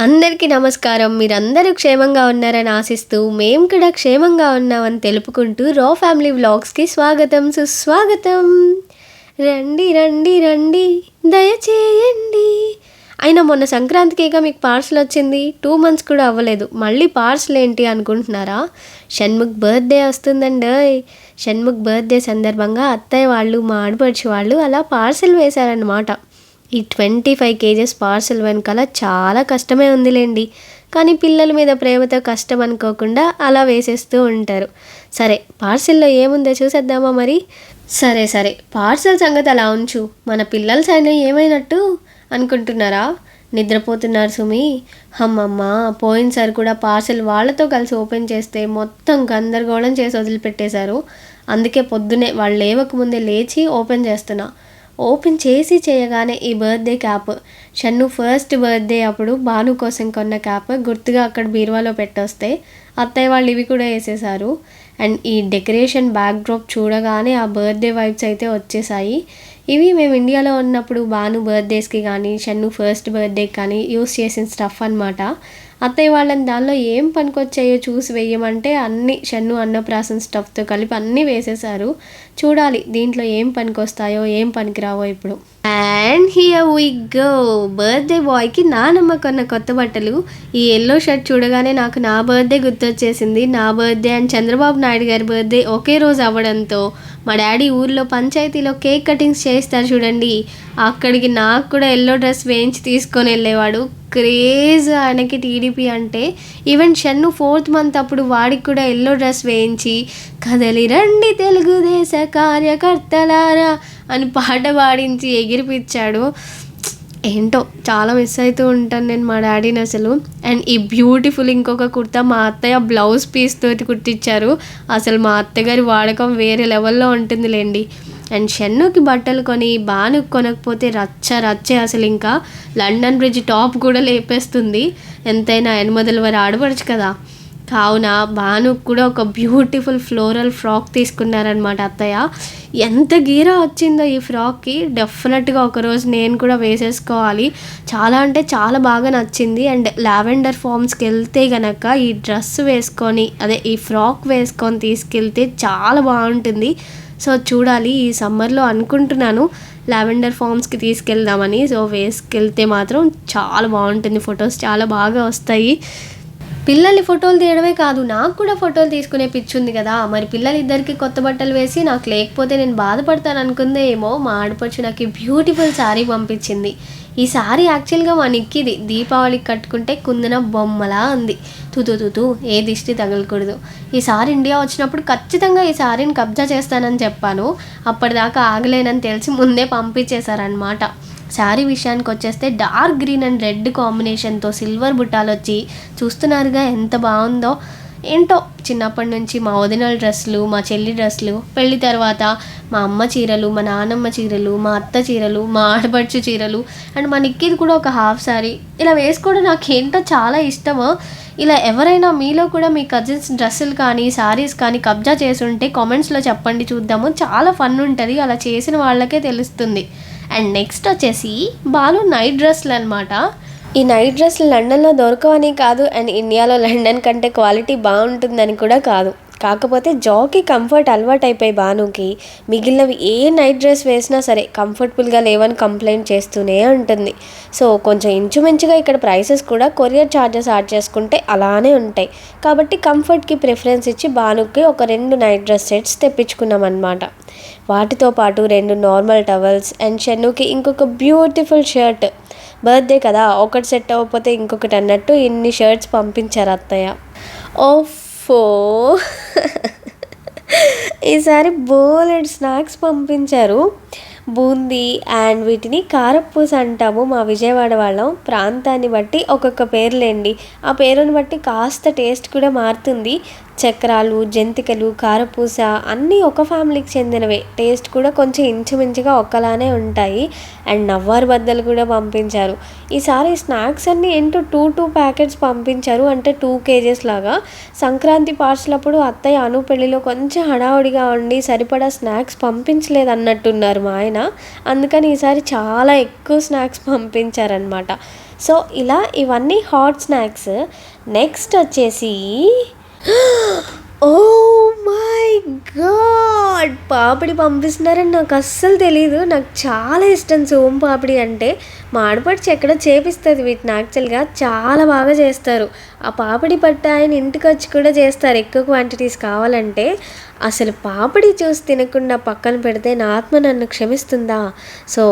అందరికీ నమస్కారం. మీరందరూ క్షేమంగా ఉన్నారని ఆశిస్తూ, మేము కూడా క్షేమంగా ఉన్నామని తెలుపుకుంటూ రా ఫ్యామిలీ వ్లాగ్స్‌కి స్వాగతం, సుస్వాగతం. రండి, రండి, రండి దయచేయండి. అయినా మొన్న సంక్రాంతికేగా మీకు పార్సల్ వచ్చింది. 2 మంత్స్ కూడా అవ్వలేదు. మళ్ళీ పార్సల్ ఏంటి అనుకుంటున్నారా? షణ్ముఖ్ బర్త్‌డే వస్తుందండోయ్. షణ్ముఖ్ బర్త్‌డే సందర్భంగా అత్తయ్య వాళ్ళు, మా ఆడపడుచు వాళ్ళు అలా పార్సల్ వేశారనమాట. ఈ 25 కేజెస్ పార్సల్ వెనకాల చాలా కష్టమే ఉందిలేండి. కానీ పిల్లల మీద ప్రేమతో కష్టం అనుకోకుండా అలా వేసేస్తూ ఉంటారు. సరే, పార్సిల్లో ఏముందో చూసేద్దామా మరి? సరే, పార్సల్ సంగతి అలా ఉంచు. మన పిల్లల సైన్ ఏమైనట్టు అనుకుంటున్నారా? నిద్రపోతున్నారు సుమి. అమ్మమ్మ, పోయినసారి కూడా పార్సల్ వాళ్ళతో కలిసి ఓపెన్ చేస్తే మొత్తం గందరగోళం చేసి వదిలిపెట్టేశారు. అందుకే పొద్దునే వాళ్ళు లేవకముందే లేచి ఓపెన్ చేస్తున్నా. ఓపెన్ చేసి చేయగానే ఈ birthday cap, Shannu first birthday అప్పుడు భాను కోసం కొన్న క్యాప్ గుర్తుగా అక్కడ బీరువాలో పెట్టొస్తే అత్తయ్య వాళ్ళు ఇవి కూడా వేసేసారు. అండ్ ఈ డెకరేషన్ బ్యాక్డ్రాప్ చూడగానే ఆ బర్త్డే వైబ్స్ అయితే వచ్చేసాయి. ఇవి మేము ఇండియాలో ఉన్నప్పుడు భాను బర్త్డేస్కి కానీ షన్ను ఫస్ట్ బర్త్డేకి కానీ యూస్ చేసిన స్టఫ్ అనమాట. అత్తయ్య వాళ్ళని దానిలో ఏం పనికొచ్చాయో చూసి వేయమంటే అన్నీ షన్ను అన్నప్రాసన స్టఫ్తో కలిపి అన్నీ వేసేసారు. చూడాలి దీంట్లో ఏం పనికొస్తాయో ఏం పనికిరావో ఇప్పుడు. And here we go. Birthday బాయ్కి నానమ్మ కొన్న కొత్త బట్టలు. ఈ ఎల్లో షర్ట్ చూడగానే నాకు నా బర్త్డే గుర్తొచ్చేసింది. నా బర్త్డే అండ్ చంద్రబాబు నాయుడు గారి బర్త్డే ఒకే రోజు అవ్వడంతో మా డాడీ ఊర్లో పంచాయతీలో కేక్ కటింగ్స్ చేస్తారు చూడండి, అక్కడికి నాకు కూడా ఎల్లో డ్రెస్ వేయించి తీసుకొని వెళ్ళేవాడు. క్రేజ్ ఆయనకి టీడీపీ అంటే. ఈవెన్ షన్ను 4th మంత్ అప్పుడు వాడికి కూడా ఎల్లో డ్రెస్ వేయించి కదలి రండి తెలుగుదేశ కార్యకర్తలారా అని పాట పాడించి ఎగిరిపించాడు. ఏంటో చాలా మిస్ అవుతూ ఉంటాను నేను మా డాడీని అసలు. అండ్ ఈ బ్యూటిఫుల్ ఇంకొక కుర్తా మా అత్తయ్య బ్లౌజ్ పీస్ తోటి కుట్టించారు. అసలు మా అత్తగారి వాడకం వేరే లెవెల్లో ఉంటుందిలేండి. అండ్ షన్నుకి బట్టలు కొని భానుకి కొనకపోతే రచ్చే. అసలు ఇంకా లండన్ బ్రిడ్జ్ టాప్ కూడా లేపేస్తుంది. ఎంతైనా ఎనమదల వారు ఆడపడచ్చు కదా. కావున భానుకు కూడా ఒక బ్యూటిఫుల్ ఫ్లోరల్ ఫ్రాక్ తీసుకున్నారనమాట అత్తయ్య. ఎంత గీరా వచ్చిందో ఈ ఫ్రాక్కి. డెఫినెట్గా ఒకరోజు నేను కూడా వేసేసుకోవాలి. చాలా అంటే చాలా బాగా నచ్చింది. అండ్ లావెండర్ ఫామ్స్కి వెళ్తే గనక ఈ డ్రెస్ వేసుకొని ఈ ఫ్రాక్ వేసుకొని తీసుకెళ్తే చాలా బాగుంటుంది. సో చూడాలి, ఈ సమ్మర్లో అనుకుంటున్నాను లావెండర్ ఫామ్స్కి తీసుకెళ్దామని. సో వేసుకెళ్తే మాత్రం చాలా బాగుంటుంది, ఫొటోస్ చాలా బాగా వస్తాయి. పిల్లల్ని ఫోటోలు తీయడమే కాదు, నాకు కూడా ఫోటోలు తీసుకునే పిచ్చి ఉంది కదా. మరి పిల్లలిద్దరికి కొత్త బట్టలు వేసి నాకు లేకపోతే నేను బాధపడతాను అనుకుందే ఏమో, మా ఆడపడుచు నాకు బ్యూటిఫుల్ శారీ పంపించింది. ఈ శారీ యాక్చువల్గా మా నిక్కిది దీపావళికి కట్టుకుంటే కుందన బొమ్మలా ఉంది. తూ ఏ దిష్టి తగలకూడదు. ఈ సారి ఇండియా వచ్చినప్పుడు ఖచ్చితంగా ఈ శారీని కబ్జా చేస్తానని చెప్పాను. అప్పటిదాకా ఆగలేనని తెలిసి ముందే పంపించేశారనమాట. శారీ విషయానికి వచ్చేస్తే డార్క్ గ్రీన్ అండ్ రెడ్ కాంబినేషన్తో సిల్వర్ బుట్టాలు వచ్చి చూస్తున్నారుగా ఎంత బాగుందో. ఏంటో చిన్నప్పటి నుంచి మా వదినల డ్రెస్సులు, మా చెల్లి డ్రెస్సులు, పెళ్లి తర్వాత మా అమ్మ చీరలు, మా నాన్నమ్మ చీరలు, మా అత్త చీరలు, మా ఆడపడుచు చీరలు అండ్ మా నిక్కిది కూడా ఒక హాఫ్ శారీ ఇలా వేసుకోవడం నాకు ఏంటో చాలా ఇష్టము. ఇలా ఎవరైనా మీలో కూడా మీ కజిన్స్ డ్రెస్సులు కానీ శారీస్ కానీ కబ్జా చేసి ఉంటే కామెంట్స్లో చెప్పండి, చూద్దాము. చాలా ఫన్ ఉంటుంది, అలా చేసిన వాళ్ళకే తెలుస్తుంది. అండ్ నెక్స్ట్ వచ్చేసి బాలు నైట్ డ్రెస్సులు అనమాట. ఈ నైట్ డ్రెస్సులు లండన్లో దొరకవని కాదు, అండ్ ఇండియాలో లండన్ కంటే క్వాలిటీ బాగుంటుందని కూడా కాదు. కాకపోతే జాకి కంఫర్ట్ అలవాటు అయిపోయి భానుకి మిగిలినవి ఏ నైట్ డ్రెస్ వేసినా సరే కంఫర్టబుల్గా లేవని కంప్లైంట్ చేస్తూనే ఉంటుంది. సో కొంచెం ఇంచుమించుగా ఇక్కడ ప్రైసెస్ కూడా కొరియర్ ఛార్జెస్ యాడ్ చేసుకుంటే అలానే ఉంటాయి. కాబట్టి కంఫర్ట్కి ప్రిఫరెన్స్ ఇచ్చి భానుకి ఒక 2 నైట్ డ్రెస్ సెట్స్ తెప్పించుకున్నాం అనమాట. వాటితో పాటు 2 నార్మల్ టవల్స్ అండ్ షన్నుకి ఇంకొక బ్యూటిఫుల్ షర్ట్. బర్త్డే కదా, ఒకటి సెట్ అవ్వకపోతే ఇంకొకటి అన్నట్టు ఇన్ని షర్ట్స్ పంపించారు అత్తయ్య. ఓఫో ఈసారి బోలెడ్ స్నాక్స్ పంపించారు. బూందీ అండ్ వీటిని కారపూస అంటాము మా విజయవాడ వాళ్ళం. ప్రాంతాన్ని బట్టి ఒక్కొక్క పేర్లేండి, ఆ పేరుని బట్టి కాస్త టేస్ట్ కూడా మారుతుంది. చక్రాలు, జంతికలు, కారపూస అన్నీ ఒక ఫ్యామిలీకి చెందినవే. టేస్ట్ కూడా కొంచెం ఇంచుమించుగా ఒక్కలానే ఉంటాయి. అండ్ నవ్వారు బద్దలు కూడా పంపించారు. ఈసారి స్నాక్స్ అన్నీ ఏంటో 2 ప్యాకెట్స్ పంపించారు, అంటే 2 కేజెస్ లాగా. సంక్రాంతి పార్సల్ అప్పుడు అత్తయ్య అను పెళ్ళిలో కొంచెం హడావుడిగా ఉండి సరిపడా స్నాక్స్ పంపించలేదు అన్నట్టున్నారు మా ఆయన. అందుకని ఈసారి చాలా ఎక్కువ స్నాక్స్ పంపించారనమాట. సో ఇలా ఇవన్నీ హాట్ స్నాక్స్. నెక్స్ట్ వచ్చేసి ఓ మై గాడ్, పాపిడి పంపిస్తున్నారని నాకు అస్సలు తెలీదు. నాకు చాలా ఇష్టం సోమ్ పాపిడి అంటే. మా ఆడపడిచి ఎక్కడో చేపిస్తుంది వీటిని. యాక్చువల్గా చాలా బాగా చేస్తారు. ఆ పాపిడి పట్టు ఆయన ఇంటికి వచ్చి కూడా చేస్తారు ఎక్కువ క్వాంటిటీస్ కావాలంటే. అసలు పాపిడి చూసి తినకుండా పక్కన పెడితే నా ఆత్మ నన్ను క్షమిస్తుందా? సో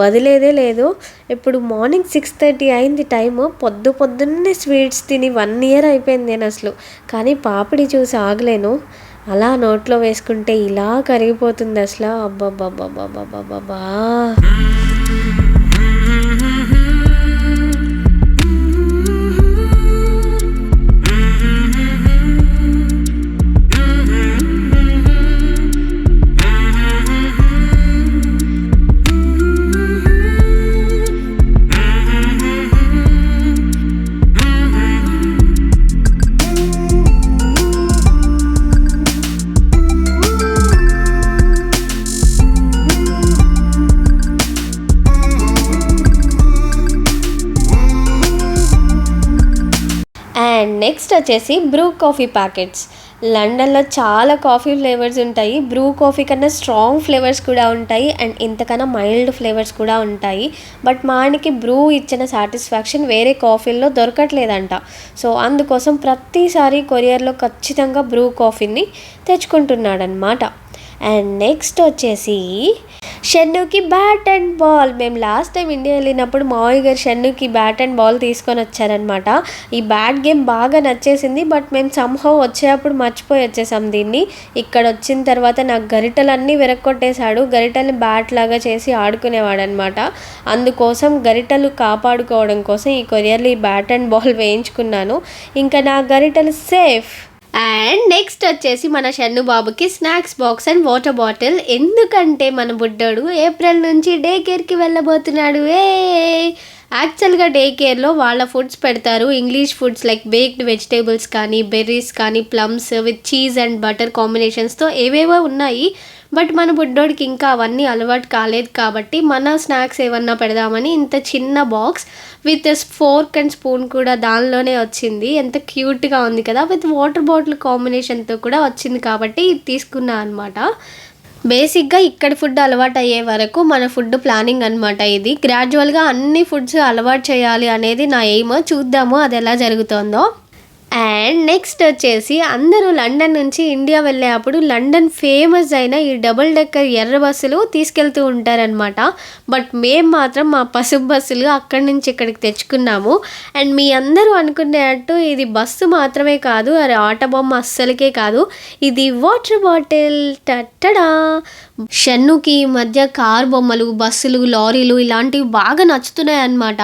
వదిలేదే లేదు. ఇప్పుడు మార్నింగ్ 6:30 అయింది టైము. పొద్దున్నే స్వీట్స్ తిని 1 year అయిపోయింది నేను అసలు. కానీ పాపిడి చూసి ఆగలేను. అలా నోట్లో వేసుకుంటే ఇలా కరిగిపోతుంది అసలు. అబ్బబ్బబ్బబ్బబ్బబ్బా. అండ్ నెక్స్ట్ వచ్చేసి బ్రూ కాఫీ ప్యాకెట్స్. లండన్లో చాలా కాఫీ ఫ్లేవర్స్ ఉంటాయి. బ్రూ కాఫీ కన్నా స్ట్రాంగ్ ఫ్లేవర్స్ కూడా ఉంటాయి అండ్ ఇంతకన్నా మైల్డ్ ఫ్లేవర్స్ కూడా ఉంటాయి. బట్ మానికి బ్రూ ఇచ్చిన సాటిస్ఫాక్షన్ వేరే కాఫీల్లో దొరకట్లేదంట. సో అందుకోసం ప్రతిసారి కొరియర్లో ఖచ్చితంగా బ్రూ కాఫీని తెచ్చుకుంటున్నాడనమాట. అండ్ నెక్స్ట్ వచ్చేసి షన్నుకి బ్యాట్ అండ్ బాల్. మేము లాస్ట్ టైం ఇండియా వెళ్ళినప్పుడు మావయ్య గారు షన్నుకి బ్యాట్ అండ్ బాల్ తీసుకొని వచ్చారనమాట. ఈ బ్యాట్ గేమ్ బాగా నచ్చేసింది. బట్ మేము సంహౌ వచ్చేటప్పుడు మర్చిపోయి వచ్చేసాం దీన్ని. ఇక్కడ వచ్చిన తర్వాత నాకు గరిటెలన్నీ విరక్కొట్టేశాడు. గరిటెలు బ్యాట్ లాగా చేసి ఆడుకునేవాడు అనమాట. అందుకోసం గరిటెలు కాపాడుకోవడం కోసం ఈ కొరియర్లో ఈ బ్యాట్ అండ్ బాల్ వేయించుకున్నాను. ఇంకా నా గరిటెలు సేఫ్. అండ్ నెక్స్ట్ వచ్చేసి మన షన్ను బాబుకి snacks box and water bottle. ఎందుకంటే మన బుడ్డోడు ఏప్రిల్ నుంచి డే కేర్కి వెళ్ళబోతున్నాడు. యాక్చువల్గా డే కేర్లో వాళ్ళ ఫుడ్స్ పెడతారు. English foods like baked vegetables కానీ బెర్రీస్ కానీ plums with cheese and butter కాంబినేషన్స్తో ఏవేవో ఉన్నాయి. బట్ మన బుడ్డోడికి ఇంకా అవన్నీ అలవాటు కాలేదు కాబట్టి మన స్నాక్స్ ఏమన్నా పెడదామని ఇంత చిన్న box with fork and spoon కూడా దానిలోనే వచ్చింది. ఎంత క్యూట్గా ఉంది కదా. విత్ వాటర్ బాటిల్ కాంబినేషన్తో కూడా వచ్చింది కాబట్టి ఇది తీసుకున్నా అనమాట. బేసిక్గా ఇక్కడ ఫుడ్ అలవాటు అయ్యే వరకు మన ఫుడ్ ప్లానింగ్ అనమాట ఇది. గ్రాడ్యువల్గా అన్ని ఫుడ్స్ అలవాటు చేయాలి అనేది నా ఎయిమ్. చూద్దాము అది ఎలా జరుగుతుందో. అండ్ నెక్స్ట్ వచ్చేసి అందరూ లండన్ నుంచి ఇండియా వెళ్ళేటప్పుడు లండన్ ఫేమస్ అయిన ఈ డబుల్ డెక్కర్ ఎర్ర బస్సులు తీసుకెళ్తూ ఉంటారనమాట. బట్ మేము మాత్రం మా పసుపు బస్సులు అక్కడి నుంచి ఇక్కడికి తెచ్చుకున్నాము. అండ్ మీ అందరూ అనుకునేటట్టు ఇది బస్సు మాత్రమే కాదు, అది ఆట బొమ్మ అస్సలకే కాదు, ఇది వాటర్ బాటిల్. టట్టడా. షన్నుకి ఈ మధ్య కార్ బొమ్మలు, బస్సులు, లారీలు ఇలాంటివి బాగా నచ్చుతున్నాయి అన్నమాట.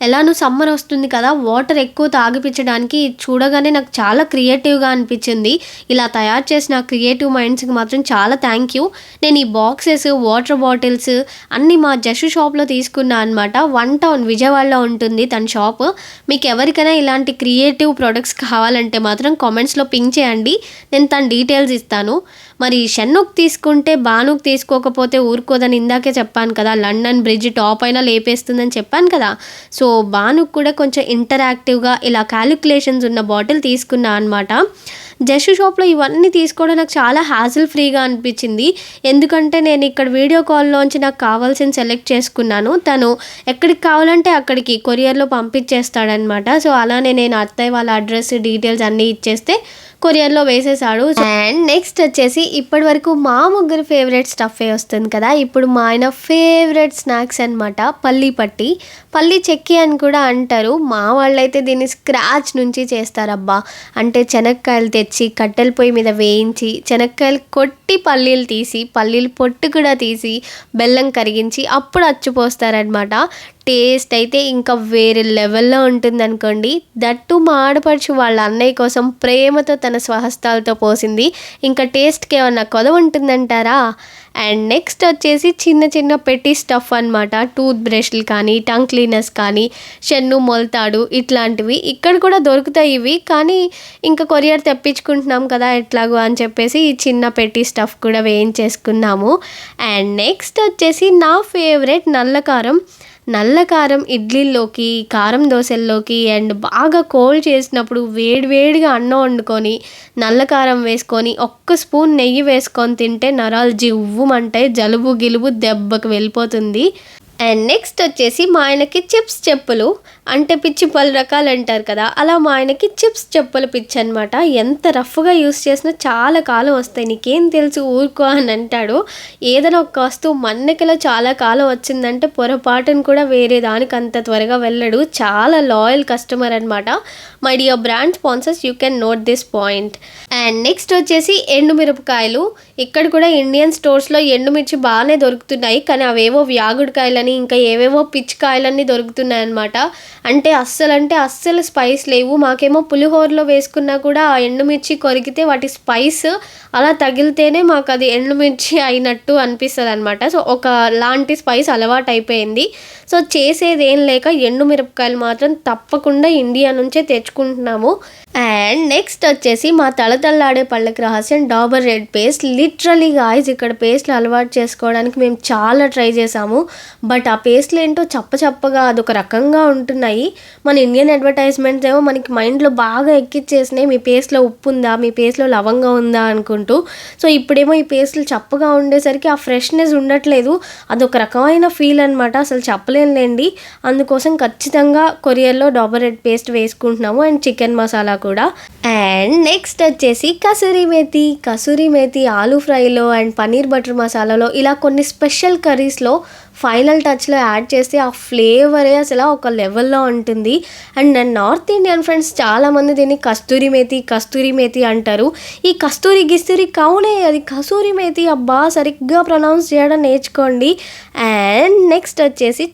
ఎలానో సమ్మర్ వస్తుంది కదా, వాటర్ ఎక్కువ తాగిపించడానికి చూడగానే నాకు చాలా క్రియేటివ్గా అనిపించింది. ఇలా తయారు చేసిన క్రియేటివ్ మైండ్స్కి మాత్రం చాలా థ్యాంక్ యూ. నేను ఈ బాక్సెస్, వాటర్ బాటిల్స్ అన్నీ మా జషు షాప్లో తీసుకున్నా అనమాట. 1 Town విజయవాడలో ఉంటుంది తన షాప్. మీకు ఎవరికైనా ఇలాంటి క్రియేటివ్ ప్రొడక్ట్స్ కావాలంటే మాత్రం కామెంట్స్లో పింక్ చేయండి, నేను తన డీటెయిల్స్ ఇస్తాను. మరి షన్నుకు తీసుకుంటే బానుకు తీసుకోకపోతే ఊరుకోదని ఇందాకే చెప్పాను కదా, లండన్ బ్రిడ్జ్ టాప్ అయినా లేపేస్తుందని చెప్పాను కదా. సో బానుకు కూడా కొంచెం ఇంటరాక్టివ్గా ఇలా క్యాలిక్యులేషన్స్ ఉన్న బాటిల్ తీసుకున్నా అనమాట. జషు షాప్లో ఇవన్నీ తీసుకోవడం నాకు చాలా హ్యాసిల్ ఫ్రీగా అనిపించింది. ఎందుకంటే నేను ఇక్కడ వీడియో కాల్లోంచి నాకు కావాల్సిన సెలెక్ట్ చేసుకున్నాను. తను ఎక్కడికి కావాలంటే అక్కడికి కొరియర్లో పంపించేస్తాడనమాట. సో అలానే నేను అత్తయ్య వాళ్ళ అడ్రస్ డీటెయిల్స్ అన్నీ ఇచ్చేస్తే కొరియర్లో వేసేసాడు. అండ్ నెక్స్ట్ వచ్చేసి ఇప్పటి వరకు మా ముగ్గురు ఫేవరెట్ స్టఫే వస్తుంది కదా, ఇప్పుడు మా ఆయన ఫేవరెట్ స్నాక్స్ అనమాట పల్లీ పట్టి. పల్లీ చెక్కి అని కూడా అంటారు. మా వాళ్ళైతే దీన్ని స్క్రాచ్ నుంచి చేస్తారబ్బా. అంటే శనక్కాయలు తెచ్చి కట్టెల పొయ్యి మీద వేయించి శనక్కాయలు కొట్టి పల్లీలు తీసి, పల్లీలు పొట్టు కూడా తీసి, బెల్లం కరిగించి అప్పుడు అచ్చుపోస్తారనమాట. టేస్ట్ అయితే ఇంకా వేరే లెవెల్లో ఉంటుంది అనుకోండి. దట్టు మా ఆడపడుచు వాళ్ళ అన్నయ్య కోసం ప్రేమతో తన స్వహస్తాలతో పోసింది. ఇంకా టేస్ట్కి ఏమన్నా కొదవ ఉంటుందంటారా? అండ్ నెక్స్ట్ వచ్చేసి చిన్న చిన్న పెట్టి స్టఫ్ అనమాట. టూత్ బ్రష్లు కానీ, టంగ్ క్లీనర్స్ కానీ, షన్ను మొలతాడు ఇట్లాంటివి ఇక్కడ కూడా దొరుకుతాయి ఇవి. కానీ ఇంకా కొరియర్ తెప్పించుకుంటున్నాం కదా ఎట్లాగో అని చెప్పేసి ఈ చిన్న పెట్టి స్టఫ్ కూడా వేయించేసుకున్నాము. అండ్ నెక్స్ట్ వచ్చేసి నా ఫేవరెట్ నల్ల కారం. నల్ల కారం ఇడ్లీల్లోకి, కారం దోసల్లోకి అండ్ బాగా కోల్డ్ చేసినప్పుడు వేడివేడిగా అన్నం వండుకొని, నల్ల కారం వేసుకొని, ఒక్క స్పూన్ నెయ్యి వేసుకొని తింటే నరాలు జివ్వుమంటాయి. జలుబు, గిలుబు దెబ్బకి వెళ్ళిపోతుంది. అండ్ నెక్స్ట్ వచ్చేసి మా ఆయనకి చిప్స్ చెప్పులు అంటే పిచ్చి పలు రకాలు అంటారు కదా, అలా మా ఆయనకి చిప్స్ చెప్పులు పిచ్చి అనమాట. ఎంత రఫ్గా యూస్ చేసినా చాలా కాలం వస్తాయి, నీకేం తెలుసు ఊరుకో అని అంటాడు. ఏదైనా ఒక వస్తువు మన్నకిలో చాలా కాలం వచ్చిందంటే పొరపాటును కూడా వేరే దానికి అంత త్వరగా వెళ్ళడు. చాలా లాయల్ కస్టమర్ అనమాట. My dear brand sponsors, you can note this point. And next వచ్చేసి ఎండుమిరపకాయలు. ఇక్కడ కూడా ఇండియన్ స్టోర్స్లో ఎండుమిర్చి బాగానే దొరుకుతున్నాయి, కానీ అవేవో వ్యాగుడికాయలని ఇంకా ఏవేవో పిచ్చికాయలన్నీ దొరుకుతున్నాయి అనమాట. అంటే అస్సలు స్పైస్ లేవు. మాకేమో పులిహోరలో వేసుకున్నా కూడా ఆ ఎండుమిర్చి కొరికితే వాటి స్పైస్ అలా తగిలితేనే మాకు అది ఎండుమిర్చి అయినట్టు అనిపిస్తుంది అనమాట. సో ఒక లాంటి స్పైస్ అలవాటు అయిపోయింది. సో చేసేది ఏం లేక ఎండుమిరపకాయలు మాత్రం తప్పకుండా ఇండియా నుంచే తెచ్చుకుంటున్నాము. అండ్ నెక్స్ట్ వచ్చేసి మా తళతళలాడే పళ్ళకి రహస్యం Dabur red paste. Literally guys, ఇక్కడ పేస్ట్లు అలవాటు చేసుకోవడానికి మేము చాలా ట్రై చేసాము. బట్ ఆ పేస్ట్లు ఏంటో చప్పగా అదొక రకంగా ఉంటున్నాయి. మన ఇండియన్ అడ్వర్టైజ్మెంట్స్ ఏమో మనకి మైండ్లో బాగా ఎక్కిచ్చేసినాయి, మీ పేస్ట్లో ఉప్పు ఉందా, మీ పేస్ట్లో లవంగా ఉందా అనుకుంటూ. సో ఇప్పుడేమో ఈ పేస్ట్లు చప్పగా ఉండేసరికి ఆ ఫ్రెష్నెస్ ఉండట్లేదు. అదొక రకమైన ఫీల్ అనమాట, అసలు చెప్పలేనులేండి. అందుకోసం ఖచ్చితంగా కొరియర్లో డాబర్ రెడ్ పేస్ట్ వేసుకుంటున్నాము అండ్ చికెన్ మసాలా కూడా. అండ్ నెక్స్ట్ వచ్చేసి కసూరి మేతి ఆలూ ఫ్రైలో అండ్ పన్నీర్ బటర్ మసాలాలో ఇలా కొన్ని స్పెషల్ కర్రీస్లో ఫైనల్ టచ్లో యాడ్ చేస్తే ఆ ఫ్లేవరే అసలు ఒక లెవెల్లో ఉంటుంది. అండ్ నార్త్ ఇండియన్ ఫ్రెండ్స్ చాలామంది దీన్ని కస్తూరి మేతి అంటారు. ఈ కస్తూరి కౌనే, అది కసూరి మేతి. అబ్బా, సరిగ్గా ప్రొనౌన్స్ చేయడం నేర్చుకోండి. అండ్ నెక్స్ట్ వచ్చేసి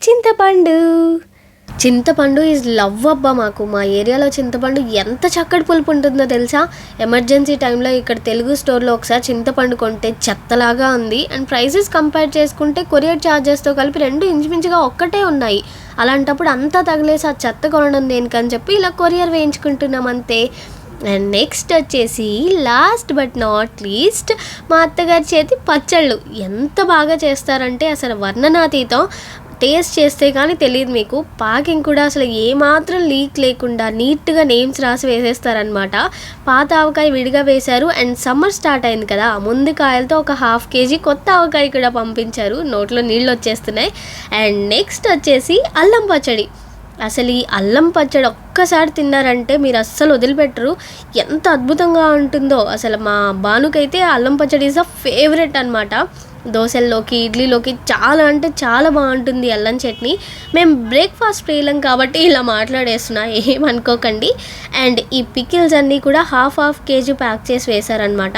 చింతపండు ఈజ్ లవ్ అబ్బా. మా ఏరియాలో చింతపండు ఎంత చక్కటి పులుపు ఉంటుందో తెలుసా. ఎమర్జెన్సీ టైంలో ఇక్కడ తెలుగు స్టోర్లో ఒకసారి చింతపండు కొంటే చెత్తలాగా ఉంది. అండ్ ప్రైసెస్ కంపేర్ చేసుకుంటే కొరియర్ ఛార్జెస్తో కలిపి రెండు ఇంచుమించుగా ఒక్కటే ఉన్నాయి. అలాంటప్పుడు అంతా తగిలేసి ఆ చెత్త కొనడం దేనికని చెప్పి ఇలా కొరియర్ వేయించుకుంటున్నాం అంతే. అండ్ నెక్స్ట్ వచ్చేసి లాస్ట్ బట్ నాట్ లీస్ట్ మా అత్తగారి చేతి పచ్చళ్ళు ఎంత బాగా చేస్తారంటే అసలు వర్ణనాతీతం. టేస్ట్ చేస్తే కానీ తెలియదు మీకు. ప్యాకింగ్ కూడా అసలు ఏమాత్రం లీక్ లేకుండా నీట్గా నేమ్స్ రాసి వేసేస్తారనమాట. పాత ఆవకాయ విడిగా వేశారు. అండ్ సమ్మర్ స్టార్ట్ అయింది కదా, ముందు కాయలతో ఒక 1/2 kg కొత్త ఆవకాయ కూడా పంపించారు. నోట్లో నీళ్ళు వచ్చేస్తున్నాయి. అండ్ నెక్స్ట్ వచ్చేసి అల్లం పచ్చడి. అసలు ఈ అల్లం పచ్చడి ఒక్కసారి తిన్నారంటే మీరు అస్సలు వదిలిపెట్టరు, ఎంత అద్భుతంగా ఉంటుందో. అసలు మా బానుకైతే అల్లం పచ్చడి ఈజ్ అ ఫేవరెట్ అనమాట. దోశల్లోకి, ఇడ్లీలోకి చాలా అంటే చాలా బాగుంటుంది అల్లం చట్నీ. మేము బ్రేక్ఫాస్ట్ ప్రియులం కాబట్టి ఇలా మాట్లాడేస్తున్నా, ఏమనుకోకండి. అండ్ ఈ పికిల్స్ అన్నీ కూడా 1/2 kg ప్యాక్ చేసి వేశారనమాట.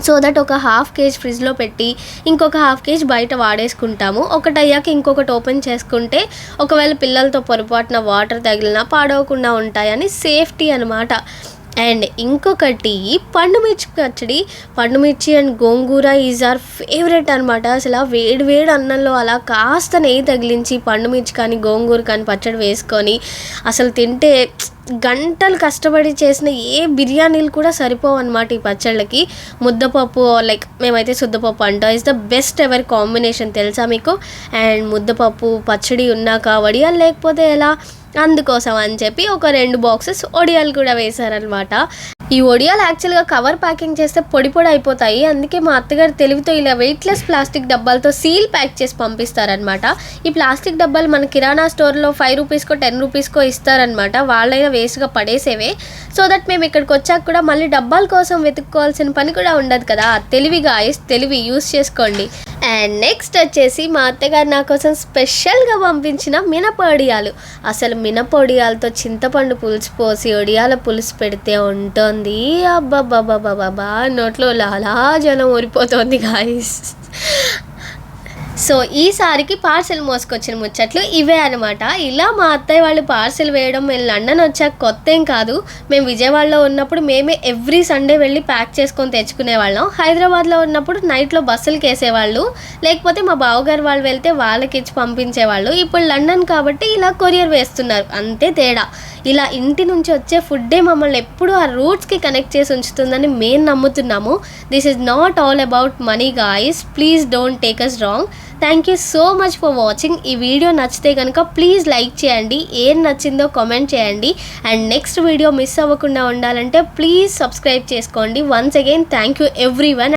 సో దట్ ఒక 1/2 kg ఫ్రిడ్జ్లో పెట్టి ఇంకొక 1/2 kg బయట వాడేసుకుంటాము. ఒకటి అయ్యాక ఇంకొకటి ఓపెన్ చేసుకుంటే ఒకవేళ పిల్లలతో పొరపాటున వాటర్ తగిలినా పాడవకుండా ఉంటాయని సేఫ్టీ అనమాట. అండ్ ఇంకొకటి పండుమిర్చి పచ్చడి. పండుమిర్చి and gongura is our favourite అనమాట. అసలు వేడి అన్నంలో అలా కాస్త నెయ్యి తగిలించి పండుమిర్చి కానీ గోంగూర కానీ పచ్చడి వేసుకొని అసలు తింటే గంటలు కష్టపడి చేసిన ఏ బిర్యానీలు కూడా సరిపోవు అనమాట ఈ పచ్చళ్ళకి. ముద్దపప్పు, లైక్ మేమైతే శుద్ధపప్పు అంటాం, is the best ever combination తెలుసా మీకు. అండ్ ముద్దపప్పు పచ్చడి ఉన్నాక వడియాలు లేకపోతే ఎలా, అందుకోసం అని చెప్పి ఒక 2 బాక్సెస్ వడియాలు కూడా వేశారనమాట. ఈ వడియాలు యాక్చువల్గా కవర్ ప్యాకింగ్ చేస్తే పొడి అయిపోతాయి. అందుకే మా అత్తగారు తెలివితో ఇలా వెయిట్లెస్ ప్లాస్టిక్ డబ్బాలతో సీల్ ప్యాక్ చేసి పంపిస్తారనమాట. ఈ ప్లాస్టిక్ డబ్బాలు మన కిరాణా స్టోర్లో 5 రూపీస్కో 10 రూపీస్కో ఇస్తారనమాట. వాళ్ళైనా వేస్ట్గా పడేసేవే. సో దట్ మేము ఇక్కడికి వచ్చాక కూడా మళ్ళీ డబ్బాల కోసం వెతుక్కోవాల్సిన పని కూడా ఉండదు కదా. తెలివి యూస్ చేసుకోండి. అండ్ నెక్స్ట్ వచ్చేసి మా అత్తగారు నా కోసం స్పెషల్గా పంపించిన మినపొడియాలు. అసలు మినపొడియాలతో చింతపండు పులుసు పోసి వడియాల పులుసు పెడితే ఉంటుంది అబ్బబ్బబ్బబ్బబ్బా, నోట్లో లాలాజలం ఊరిపోతుంది గాయ్స్. సో ఈసారికి పార్సెల్ మోసుకొచ్చిన ముచ్చట్లు ఇవే అనమాట. ఇలా మా అత్తయ్య వాళ్ళు పార్సెల్ వేయడం మేము లండన్ వచ్చాక కొత్త ఏం కాదు. మేము విజయవాడలో ఉన్నప్పుడు మేమే ఎవ్రీ సండే వెళ్ళి ప్యాక్ చేసుకొని తెచ్చుకునేవాళ్ళం. హైదరాబాద్లో ఉన్నప్పుడు నైట్లో బస్సులకి వేసేవాళ్ళు, లేకపోతే మా బావగారు వాళ్ళు వెళ్తే వాళ్ళకి ఇచ్చి పంపించేవాళ్ళు. ఇప్పుడు లండన్ కాబట్టి ఇలా కొరియర్ వేస్తున్నారు, అంతే తేడా. ఇలా ఇంటి నుంచి వచ్చే ఫుడ్డే మమ్మల్ని ఎప్పుడూ ఆ రూట్స్కి కనెక్ట్ చేసి ఉంచుతుందని మేము నమ్ముతున్నాము. This is not all about money guys, please don't take us wrong. Thank you so much for watching. ఈ వీడియో నచ్చితే కనుక ప్లీజ్ లైక్ చేయండి, ఏం నచ్చిందో కామెంట్ చేయండి. అండ్ నెక్స్ట్ వీడియో మిస్ అవ్వకుండా ఉండాలంటే ప్లీజ్ సబ్స్క్రైబ్ చేసుకోండి. Once again thank you everyone.